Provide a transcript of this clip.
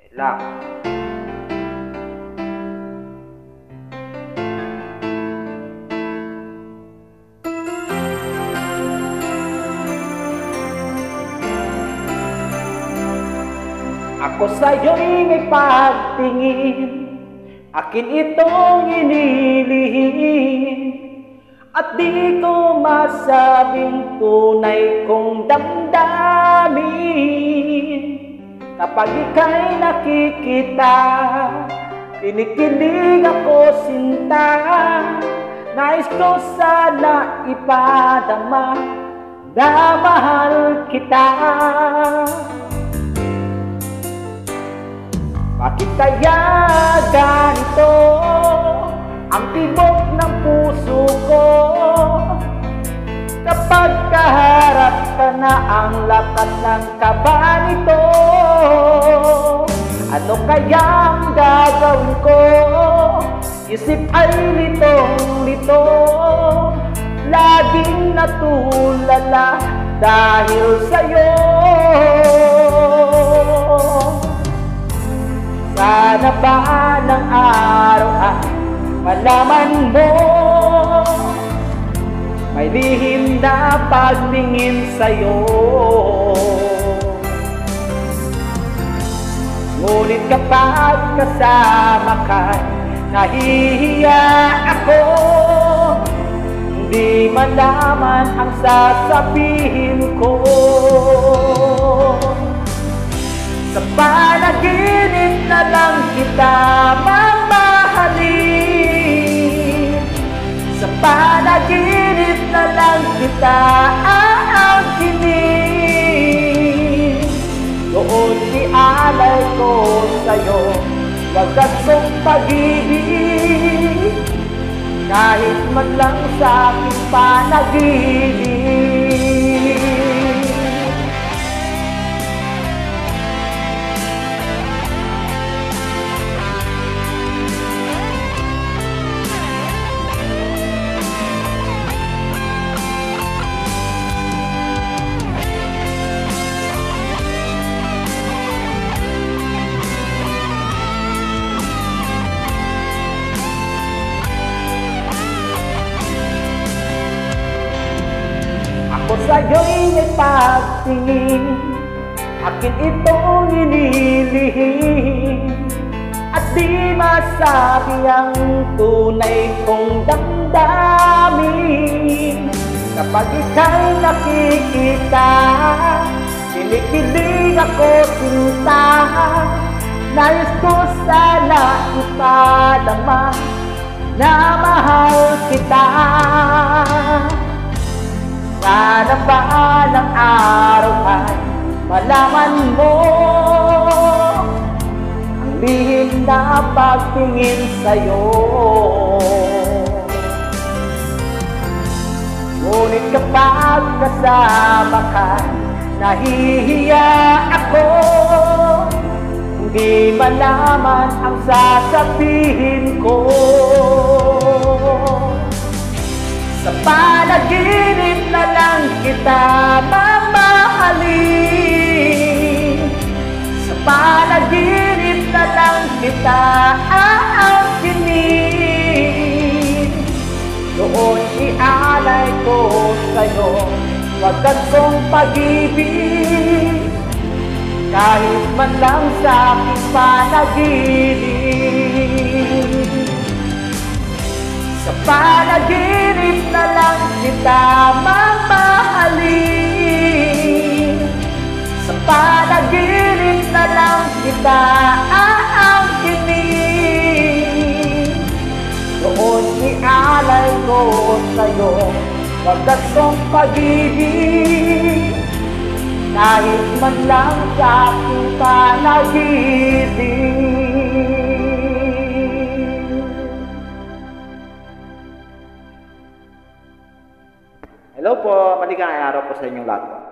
Relax. Ako sa'yo'y may pagtingin, akin itong inilihim, at di ko masabing tunay kong damdamin. Kapag ika'y nakikita, kinikilig ako sinta. Nais ko sana ipadama na mahal kita. Bakit kaya ganito ang tibok ng puso ko? Kapag kaharap ka na, ang lakas ng kaba nito. Ano kayang gagawin ko? Isip ay litong-lito, laging natulala dahil sa'yo. Sana ba ng araw ay malaman mo, may lihim na pagtingin sa'yo. Ngunit kapag kasama ka, nahihiya ako. Hindi malaman ang sasabihin ko. Sa panaginip na lang kita mamahalin. Sa panaginip na lang kita aangkinin. Doon ialay ko sa'yo wagas kong pag-ibig, kahit man lang sa aking panaginip. Ako sa'yo'y may pagtingin, akin itong inilihim, at di masabi ang tunay kong damdamin. Kapag ika'y nakikita, kinikilig ako sinta. Nais ko sana ipadama na mahal kita. Sana ba ng araw ay malaman mo ang lihim na pagtingin sa'yo. Ngunit kapag kasama ka, nahihiya ako. Hindi malaman ang sasabihin ko. Sa panaginip na lang kita mamahalin. Sa panaginip na lang kita aangkinin. Doon ialay ko sa'yo wagas kong pag-ibig, kahit man lang sa aking panaginip. Sa panaginip na lang kita mamahalin. Sa panaginip na lang kita aangkinin. Doon ialay ko sa'yo wagas kong pag-ibig, kahit man lang sa aking panaginip. Hello po, maligayang araw po sa inyong lahat.